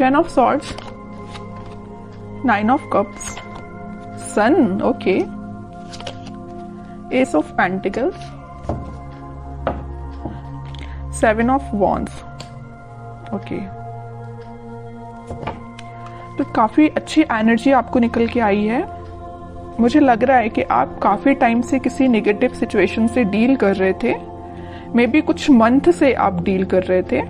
10 of swords, 9 of cups, sun, okay, ace of pentacles, 7 of wands, okay। तो काफी अच्छी energy आपको निकल के आई है। मुझे लग रहा है कि आप काफी टाइम से किसी नेगेटिव सिचुएशन से डील कर रहे थे, मे बी कुछ मंथ से आप डील कर रहे थे,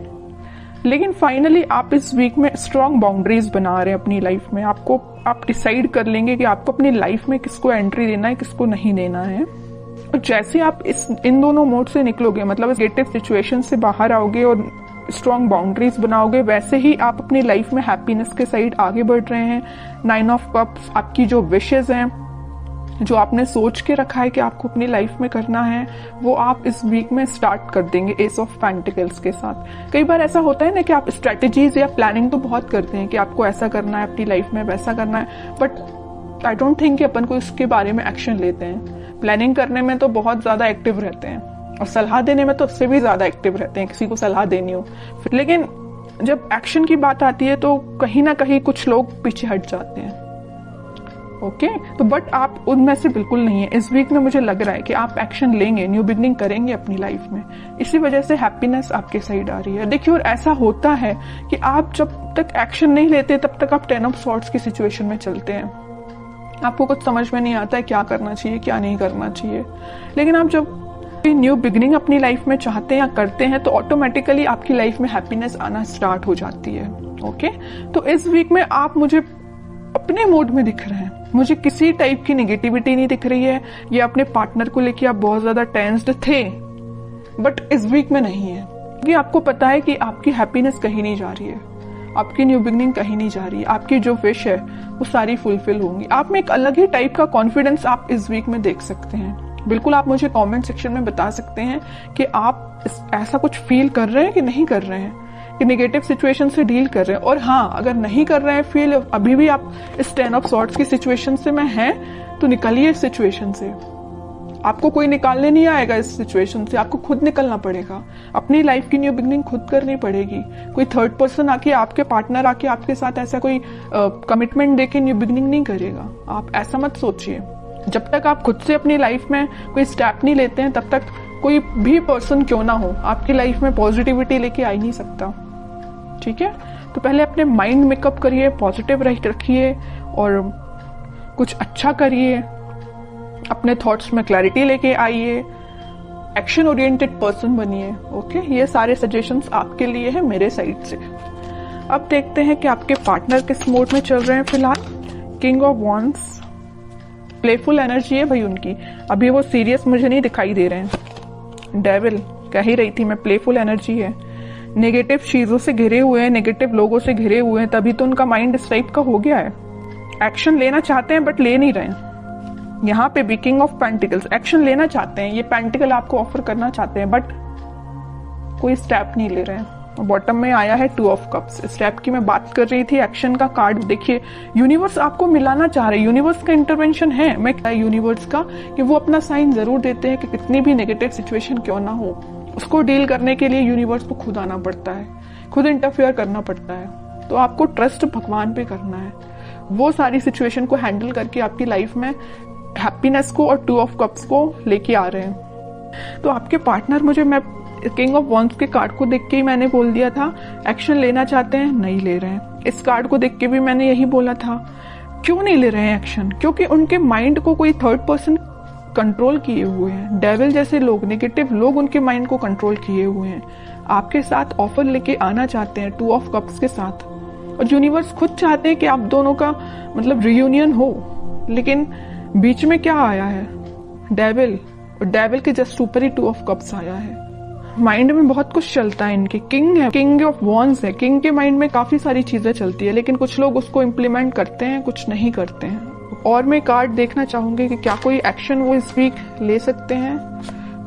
लेकिन फाइनली आप इस वीक में स्ट्रॉन्ग बाउंड्रीज बना रहे हैं अपनी लाइफ में। आप डिसाइड कर लेंगे कि आपको अपनी लाइफ में किसको एंट्री देना है, किसको नहीं देना है। और जैसे आप इन दोनों मोड से निकलोगे, मतलब इस नेगेटिव सिचुएशन से बाहर आओगे और स्ट्रॉन्ग बाउंड्रीज बनाओगे, वैसे ही आप अपनी लाइफ में हैप्पीनेस के साइड आगे बढ़ रहे हैं। 9 ऑफ कप्स आपकी जो विशेज हैं, जो आपने सोच के रखा है कि आपको अपनी लाइफ में करना है, वो आप इस वीक में स्टार्ट कर देंगे एस ऑफ पेंटिकल्स के साथ। कई बार ऐसा होता है ना कि आप स्ट्रेटेजीज या प्लानिंग तो बहुत करते हैं कि आपको ऐसा करना है अपनी लाइफ में, वैसा करना है, बट आई डोंट थिंक कि अपन को इसके बारे में एक्शन लेते हैं। प्लानिंग करने में तो बहुत ज्यादा एक्टिव रहते हैं और सलाह देने में तो उससे भी ज्यादा एक्टिव रहते हैं, किसी को सलाह देनी हो। लेकिन जब एक्शन की बात आती है तो कहीं ना कहीं कुछ लोग पीछे हट जाते हैं। ओके, तो बट आप उनमें से बिल्कुल नहीं है। इस वीक में मुझे लग रहा है कि आप एक्शन लेंगे, न्यू बिगनिंग करेंगे अपनी लाइफ में, इसी वजह से हैप्पीनेस आपके साइड आ रही है। देखिए, और ऐसा होता है कि आप जब तक एक्शन नहीं लेते तब तक आप 10 ऑफ सॉर्ड्स की सिचुएशन में चलते हैं। आपको कुछ समझ में नहीं आता है क्या करना चाहिए, क्या नहीं करना चाहिए। लेकिन आप जब न्यू बिगनिंग अपनी लाइफ में चाहते हैं या करते हैं तो ऑटोमेटिकली आपकी लाइफ में हैप्पीनेस आना स्टार्ट हो जाती है। ओके, तो इस वीक में आप मुझे अपने मोड में दिख रहे हैं, मुझे किसी टाइप की नेगेटिविटी नहीं दिख रही है। ये अपने पार्टनर को लेके आप बहुत ज्यादा टेंस्ड थे, बट इस वीक में नहीं है, क्योंकि आपको पता है कि आपकी हैप्पीनेस कहीं नहीं जा रही है, आपकी न्यू बिगनिंग कहीं नहीं जा रही है, आपकी जो विश है वो सारी फुलफिल होंगी। आप में एक अलग ही टाइप का कॉन्फिडेंस आप इस वीक में देख सकते हैं। बिल्कुल आप मुझे कमेंट सेक्शन में बता सकते हैं कि आप ऐसा कुछ फील कर रहे हैं कि नहीं कर रहे हैं, कि नेगेटिव सिचुएशन से डील कर रहे हैं। और हाँ, अगर नहीं कर रहे हैं फील, अभी भी आप इस 10 ऑफ सॉर्ड्स की सिचुएशन से में हैं, तो निकलिए इस सिचुएशन से। आपको कोई निकालने नहीं आएगा इस सिचुएशन से, आपको खुद निकलना पड़ेगा। अपनी लाइफ की न्यू बिगनिंग खुद करनी पड़ेगी। कोई थर्ड पर्सन आके, आपके पार्टनर आके आपके साथ ऐसा कोई कमिटमेंट देके न्यू बिगनिंग नहीं करेगा। आप ऐसा मत सोचिए। जब तक आप खुद से अपनी लाइफ में कोई स्टेप नहीं लेते हैं, तब तक कोई भी पर्सन क्यों ना हो आपकी लाइफ में पॉजिटिविटी लेके आ ही नहीं सकता। ठीक है, तो पहले अपने माइंड मेकअप करिए, पॉजिटिव रखिए और कुछ अच्छा करिए, अपने थॉट्स में क्लैरिटी लेके आइए, एक्शन ओरिएंटेड पर्सन बनिए। ओके, ये सारे सजेशंस आपके लिए है मेरे साइड से। अब देखते हैं कि आपके पार्टनर किस मोड में चल रहे हैं फिलहाल। King of wands, playful energy है भाई उनकी, अभी वो सीरियस मुझे नहीं दिखाई दे रहे हैं। डेविल, कह ही रही थी मैं, प्लेफुल एनर्जी है। नेगेटिव चीजों से घिरे हुए हैं, नेगेटिव लोगों से घिरे हुए हैं, तभी तो उनका माइंड इस टाइप का हो गया है। एक्शन लेना चाहते हैं बट ले नहीं रहे हैं। यहाँ पे भी किंग ऑफ पेंटिकल्स, एक्शन लेना चाहते हैं, ये पेंटिकल आपको ऑफर करना चाहते हैं, बट कोई स्टेप नहीं ले रहे हैं। बॉटम में आया है 2 ऑफ कप्स। स्टेप की मैं बात कर रही थी, एक्शन का कार्ड देखिए। यूनिवर्स आपको मिलाना चाह रहे हैं, यूनिवर्स का इंटरवेंशन है। मैं यूनिवर्स का कि वो अपना साइन जरूर देते हैं कि कितनी भी नेगेटिव सिचुएशन क्यों ना हो, उसको डील करने के लिए यूनिवर्स को खुद आना पड़ता है, खुद इंटरफेयर करना पड़ता है। तो आपको ट्रस्ट भगवान पे करना है, वो सारी सिचुएशन को हैंडल करके आपकी लाइफ में हैप्पीनेस को और 2 ऑफ कप्स को लेके आ रहे हैं। तो आपके पार्टनर, मुझे मैं किंग ऑफ वॉन्ड्स के कार्ड को देख के ही मैंने बोल दिया था, एक्शन लेना चाहते हैं, नहीं ले रहे हैं। इस कार्ड को देख के भी मैंने यही बोला था। क्यों नहीं ले रहे हैं एक्शन? क्योंकि उनके माइंड को कोई थर्ड पर्सन कंट्रोल किए हुए हैं। डेविल जैसे लोग, नेगेटिव लोग उनके माइंड को कंट्रोल किए हुए हैं। आपके साथ ऑफर लेके आना चाहते हैं 2 ऑफ कप्स के साथ, और यूनिवर्स खुद चाहते हैं कि आप दोनों का मतलब रियूनियन हो। लेकिन बीच में क्या आया है? डेविल, और डेविल के जस्ट ऊपर ही 2 ऑफ कप्स आया है। माइंड में बहुत कुछ चलता है इनके। किंग है, किंग ऑफ वॉन्ड्स है, किंग के माइंड में काफी सारी चीजें चलती है, लेकिन कुछ लोग उसको इम्प्लीमेंट करते हैं, कुछ नहीं करते हैं। और मैं कार्ड देखना चाहूंगी कि क्या कोई एक्शन वो इस वीक ले सकते हैं।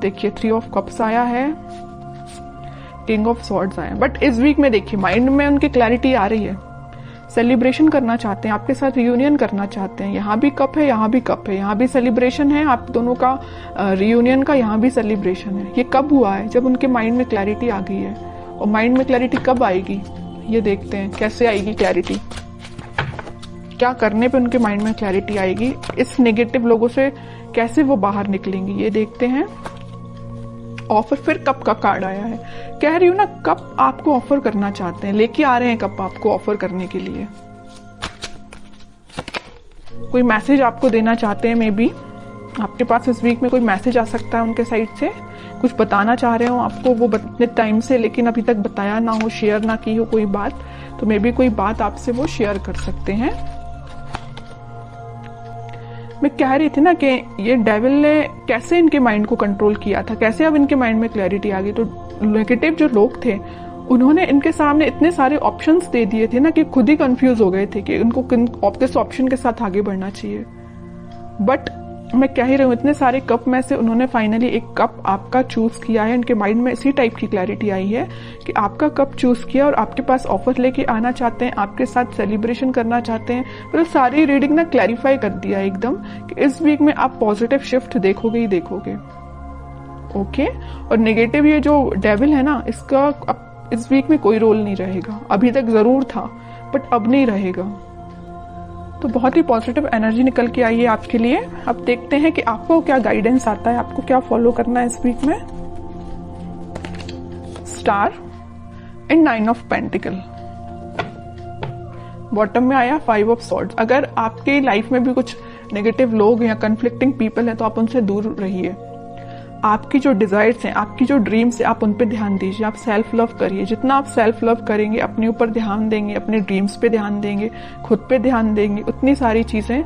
देखिए 3 ऑफ कप्स आया है, किंग ऑफ सॉर्ड्स आया, बट इस वीक में देखिए माइंड में उनकी क्लैरिटी आ रही है। सेलिब्रेशन करना चाहते हैं, आपके साथ रियूनियन करना चाहते हैं। यहाँ भी कप है, यहाँ भी कप है, यहाँ भी सेलिब्रेशन है आप दोनों का रियूनियन का, यहाँ भी सेलिब्रेशन है। ये कब हुआ है? जब उनके माइंड में क्लैरिटी आ गई है। और माइंड में क्लैरिटी कब आएगी? ये देखते हैं कैसे आएगी क्लैरिटी, क्या करने पे उनके माइंड में क्लैरिटी आएगी, इस नेगेटिव लोगों से कैसे वो बाहर निकलेंगी। ये देखते हैं। ऑफर, फिर कप का कार्ड आया है। कह रही हूं ना, कप आपको ऑफर करना चाहते हैं, लेके आ रहे हैं कप आपको ऑफर करने के लिए। कोई मैसेज आपको देना चाहते हैं, मे बी आपके पास इस वीक में कोई मैसेज आ सकता है उनके साइड से, कुछ बताना चाह रहे हो आपको वो इतने टाइम से, लेकिन अभी तक बताया ना हो, शेयर ना की हो कोई बात, तो मे बी कोई बात आपसे वो शेयर कर सकते हैं। मैं कह रही थी ना कि ये डेविल ने कैसे इनके माइंड को कंट्रोल किया था, कैसे अब इनके माइंड में क्लैरिटी आ गई। तो नेगेटिव जो लोग थे उन्होंने इनके सामने इतने सारे ऑप्शंस दे दिए थे ना कि खुद ही कंफ्यूज हो गए थे कि इनको किस ऑप्शन के साथ आगे बढ़ना चाहिए। बट मैं कह ही रही हूँ, इतने सारे कप में से उन्होंने फाइनली एक कप आपका चूज किया है। इनके माइंड में इसी टाइप की क्लैरिटी आई है कि आपका कप चूज किया और आपके पास ऑफर लेके आना चाहते हैं, आपके साथ सेलिब्रेशन करना चाहते हैं। मतलब सारी रीडिंग ना क्लैरिफाई कर दिया एकदम कि इस वीक में आप पॉजिटिव शिफ्ट देखोगे ही देखोगे। ओके। और नेगेटिव ये जो डेविल है ना, इसका अब इस वीक में कोई रोल नहीं रहेगा। अभी तक जरूर था बट अब नहीं रहेगा। तो बहुत ही पॉजिटिव एनर्जी निकल के आई है आपके लिए। अब देखते हैं कि आपको क्या गाइडेंस आता है, आपको क्या फॉलो करना है इस वीक में। Star and 9 of pentacle. Bottom में आया 5 ऑफ सॉर्ड्स। अगर आपके लाइफ में भी कुछ नेगेटिव लोग या कंफ्लिक्टिंग पीपल हैं तो आप उनसे दूर रहिए। आपकी जो डिजायर्स हैं, आपकी जो ड्रीम्स हैं, आप उन पे ध्यान दीजिए। आप सेल्फ लव करिए। जितना आप सेल्फ लव करेंगे, अपने ऊपर ध्यान देंगे, अपने ड्रीम्स पे ध्यान देंगे, खुद पे ध्यान देंगे, उतनी सारी चीजें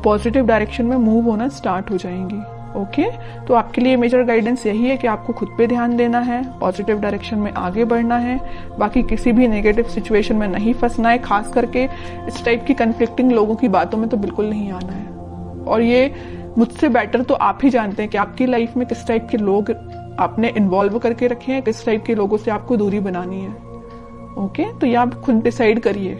पॉजिटिव डायरेक्शन में मूव होना स्टार्ट हो जाएंगी। ओके। तो आपके लिए मेजर गाइडेंस यही है कि आपको खुद पे ध्यान देना है, पॉजिटिव डायरेक्शन में आगे बढ़ना है, बाकी किसी भी नेगेटिव सिचुएशन में नहीं फंसना है। खास करके इस टाइप की कंफ्लिक्टिंग लोगों की बातों में तो बिल्कुल नहीं आना है। और ये मुझसे बेटर तो आप ही जानते हैं कि आपकी लाइफ में किस टाइप के लोग आपने इन्वॉल्व करके रखे हैं, किस टाइप के लोगों से आपको दूरी बनानी है। ओके। तो ये आप खुद डिसाइड करिए।